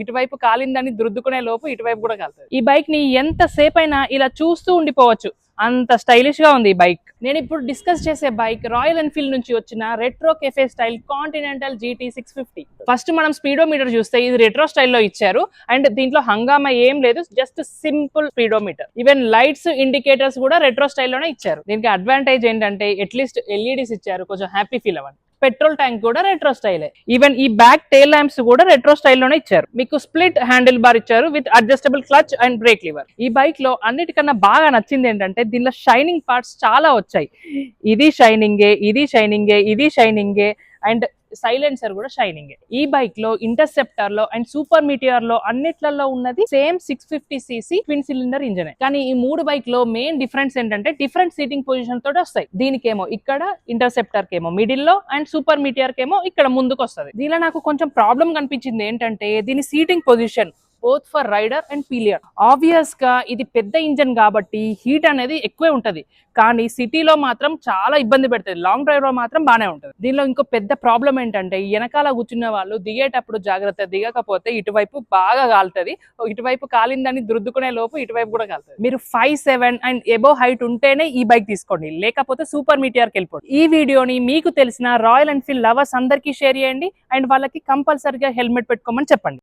ఇటువైపు కాలిందని దుద్దుకునే లోపు ఇటువైపు కూడా కాలుతుంది. ఈ బైక్ ని ఎంత సేపు అయినా ఇలా చూస్తూ ఉండిపోవచ్చు, అంత స్టైలిష్ గా ఉంది ఈ బైక్. నేను ఇప్పుడు డిస్కస్ చేసే బైక్ రాయల్ ఎన్ఫీల్డ్ నుంచి వచ్చిన retro cafe style continental GT 650. First మనం స్పీడోమీటర్ చూస్తే ఇది రెట్రో స్టైల్లో ఇచ్చారు అండ్ దీంట్లో హంగామా ఏం లేదు, just simple speedometer. Even lights indicators కూడా రెట్రో స్టైల్లోనే ఇచ్చారు. దీనికి అడ్వాంటేజ్ ఏంటంటే అట్లీస్ట్ LEDs ఇచ్చారు, కొంచెం హ్యాపీ ఫీల్ అవ్వండి. పెట్రోల్ ట్యాంక్ కూడా రెట్రో స్టైలే. ఈవెన్ ఈ బ్యాక్ టైల్ ల్యాంప్స్ కూడా రెట్రో స్టైల్లోనే ఇచ్చారు. మీకు స్ప్లిట్ హ్యాండిల్ బార్ ఇచ్చారు with adjustable clutch and break liver. ఈ బైక్ లో అన్నిటికన్నా బాగా నచ్చింది ఏంటంటే దీనిలో షైనింగ్ పార్ట్స్ చాలా వచ్చాయి. ఇది షైనింగే, ఇది షైనింగే, ఇది షైనింగే అండ్ సైలెన్సర్ కూడా షైనింగ్. ఈ బైక్ లో ఇంటర్సెప్టర్ లో అండ్ సూపర్ మీటియర్ లో అన్నిట్లలో ఉన్నది same 650cc twin cylinder engine. కానీ ఈ మూడు బైక్ లో మెయిన్ డిఫరెన్స్ ఏంటంటే డిఫరెంట్ సీటింగ్ పొజిషన్ తోటి వస్తాయి. దీనికేమో ఇక్కడ, ఇంటర్సెప్టర్ కేమో మిడిల్ లో అండ్ సూపర్ మీటియర్ కేమో ఇక్కడ ముందుకు వస్తుంది. దీనిలో నాకు కొంచెం ప్రాబ్లం కనిపించింది ఏంటంటే దీని seating position both for rider and pillion. Obvious గా ఇది పెద్ద ఇంజన్ కాబట్టి హీట్ అనేది ఎక్కువే ఉంటది, కానీ సిటీలో మాత్రం చాలా ఇబ్బంది పెడుతుంది. లాంగ్ డ్రైవ్ లో మాత్రం బానే ఉంటుంది. దీనిలో ఇంకో పెద్ద ప్రాబ్లం ఏంటంటే వెనకాల కూర్చున్న వాళ్ళు దిగేటప్పుడు జాగ్రత్త, దిగకపోతే ఇటువైపు బాగా కాలుతుంది. ఇటువైపు కాలిందని దుద్దుకునే లోపు ఇటువైపు కూడా కాలుతుంది. మీరు 5'7" అండ్ ఎబో హైట్ ఉంటేనే ఈ బైక్ తీసుకోండి, లేకపోతే సూపర్ మీటియర్కి వెళ్ళిపోండి. ఈ వీడియోని మీకు తెలిసిన రాయల్ ఎన్ఫీల్డ్ లవర్స్ అందరికీ షేర్ చేయండి అండ్ వాళ్ళకి కంపల్సరీగా హెల్మెట్ పెట్టుకోమని చెప్పండి.